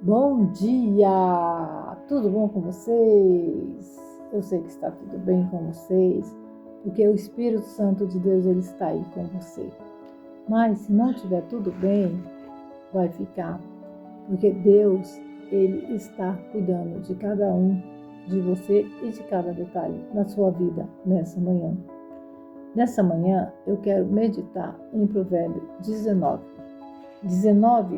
Bom dia! Tudo bom com vocês? Eu sei que está tudo bem com vocês, porque o Espírito Santo de Deus ele está aí com você. Mas se não estiver tudo bem, vai ficar, porque Deus ele está cuidando de cada um, de você e de cada detalhe na sua vida nessa manhã. Nessa manhã eu quero meditar em Provérbio 19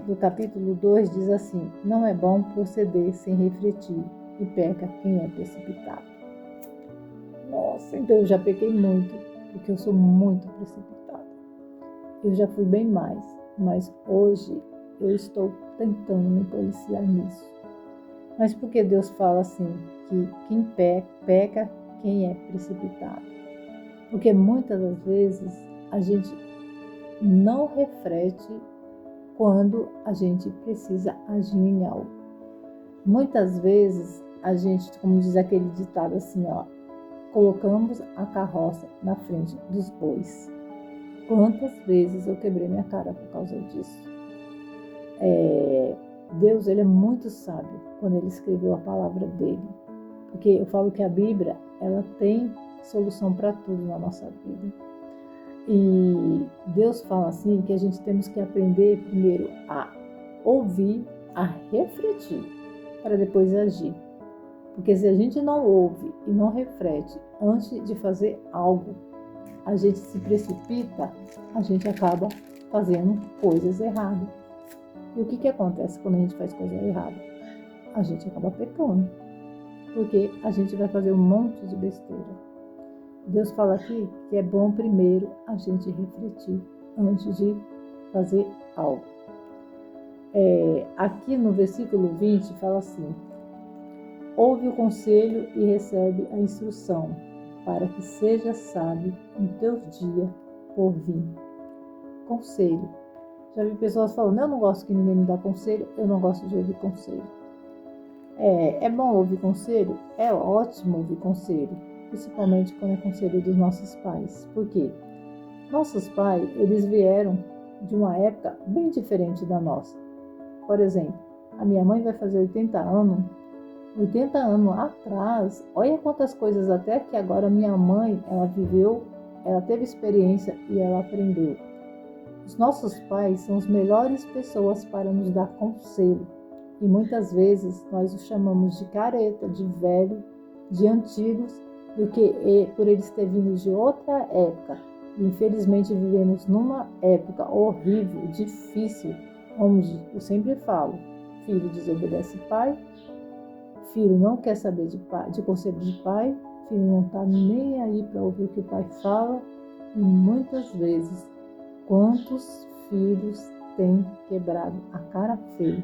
do capítulo 2 diz assim: não é bom proceder sem refletir, e peca quem é precipitado. Nossa, então eu já pequei muito, porque eu sou muito precipitada. Eu já fui bem mais, mas hoje eu estou tentando me policiar nisso. Mas por que Deus fala assim, que quem peca quem é precipitado? Porque muitas das vezes a gente não reflete quando a gente precisa agir em algo. Muitas vezes a gente, como diz aquele ditado assim, colocamos a carroça na frente dos bois. Quantas vezes eu quebrei minha cara por causa disso? Deus ele é muito sábio quando ele escreveu a palavra dele. Porque eu falo que a Bíblia ela tem solução para tudo na nossa vida. E Deus fala assim que a gente temos que aprender primeiro a ouvir, a refletir, para depois agir. Porque se a gente não ouve e não reflete antes de fazer algo, a gente se precipita, a gente acaba fazendo coisas erradas. E o que acontece quando a gente faz coisa errada? A gente acaba pecando, porque a gente vai fazer um monte de besteira. Deus fala aqui que é bom primeiro a gente refletir antes de fazer algo. Aqui no versículo 20 fala assim: ouve o conselho e recebe a instrução, para que seja sábio em teus dias por vir. Conselho. Já vi pessoas falando, eu não gosto que ninguém me dá conselho, eu não gosto de ouvir conselho. É bom ouvir conselho? É ótimo ouvir conselho, principalmente quando é conselho dos nossos pais. Por quê? Nossos pais, eles vieram de uma época bem diferente da nossa. Por exemplo, a minha mãe vai fazer 80 anos. 80 anos atrás, olha quantas coisas até que agora minha mãe, ela viveu, ela teve experiência e ela aprendeu. Os nossos pais são as melhores pessoas para nos dar conselho. E muitas vezes nós os chamamos de careta, de velho, de antigos, porque por eles terem vindo de outra época. E infelizmente vivemos numa época horrível, difícil, onde eu sempre falo, filho desobedece pai, filho não quer saber de conselho de pai, filho não está nem aí para ouvir o que o pai fala. E muitas vezes, quantos filhos têm quebrado a cara feia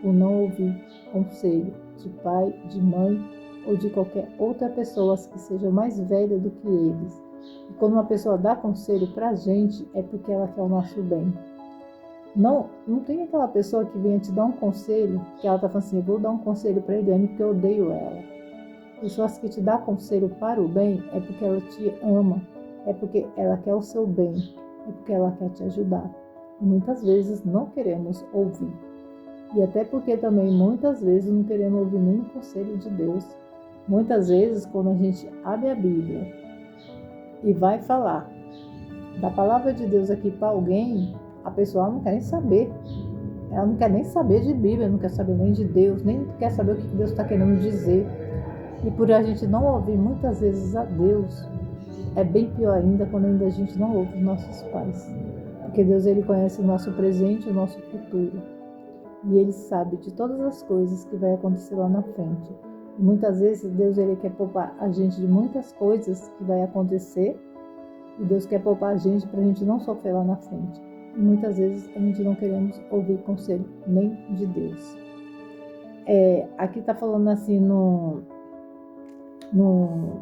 por não ouvir conselho de pai, de mãe ou de qualquer outra pessoa que seja mais velha do que eles. E quando uma pessoa dá conselho para a gente, é porque ela quer o nosso bem. Não tem aquela pessoa que vem te dar um conselho, que ela está falando assim, eu vou dar um conselho para a Eliane porque eu odeio ela. Pessoas que te dão conselho para o bem é porque ela te ama, é porque ela quer o seu bem, é porque ela quer te ajudar. E muitas vezes não queremos ouvir. E até porque também muitas vezes não queremos ouvir nem o conselho de Deus. Muitas vezes quando a gente abre a Bíblia e vai falar da palavra de Deus aqui para alguém, a pessoa não quer nem saber. Ela não quer nem saber de Bíblia, não quer saber nem de Deus, nem quer saber o que Deus está querendo dizer. E por a gente não ouvir muitas vezes a Deus, é bem pior ainda quando ainda a gente não ouve os nossos pais. Porque Deus ele conhece o nosso presente e o nosso futuro. E ele sabe de todas as coisas que vai acontecer lá na frente. E muitas vezes Deus ele quer poupar a gente de muitas coisas que vai acontecer. E Deus quer poupar a gente para a gente não sofrer lá na frente. E muitas vezes a gente não queremos ouvir conselho nem de Deus. Aqui está falando assim no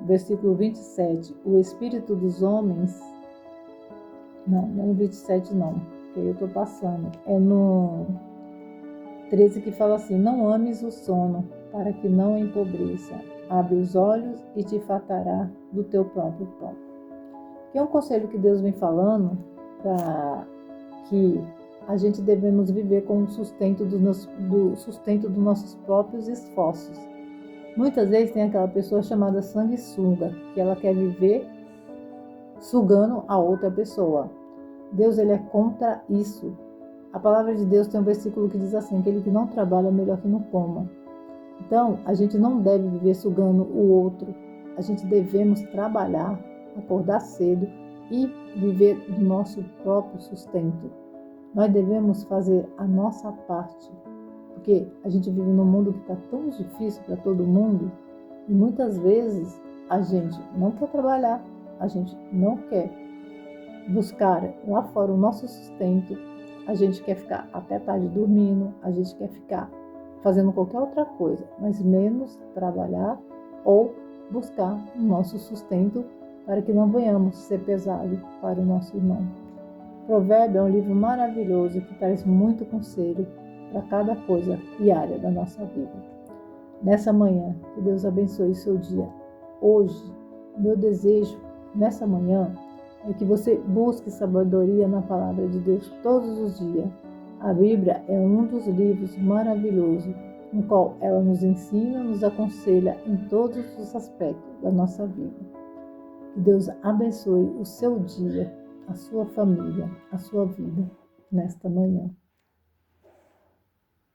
versículo 27, o espírito dos homens, não é no 27 não, porque eu estou passando, é no 13 que fala assim, não ames o sono, para que não empobreça, abre os olhos e te fartará do teu próprio pão. Que é um conselho que Deus vem falando para que a gente devemos viver com o sustento dos nossos próprios esforços. Muitas vezes tem aquela pessoa chamada sanguessuga, que ela quer viver sugando a outra pessoa. Deus, ele é contra isso. A palavra de Deus tem um versículo que diz assim: aquele que não trabalha é melhor que não coma. Então, a gente não deve viver sugando o outro. A gente devemos trabalhar, acordar cedo e viver do nosso próprio sustento. Nós devemos fazer a nossa parte, porque a gente vive num mundo que está tão difícil para todo mundo e muitas vezes a gente não quer trabalhar, a gente não quer buscar lá fora o nosso sustento, a gente quer ficar até tarde dormindo, a gente quer ficar fazendo qualquer outra coisa, mas menos trabalhar ou buscar o nosso sustento para que não venhamos ser pesado para o nosso irmão. Provérbio é um livro maravilhoso que traz muito conselho para cada coisa e área da nossa vida. Nessa manhã, que Deus abençoe o seu dia. Hoje, meu desejo nessa manhã é que você busque sabedoria na palavra de Deus todos os dias. A Bíblia é um dos livros maravilhosos, no qual ela nos ensina, nos aconselha em todos os aspectos da nossa vida. Que Deus abençoe o seu dia, a sua família, a sua vida nesta manhã.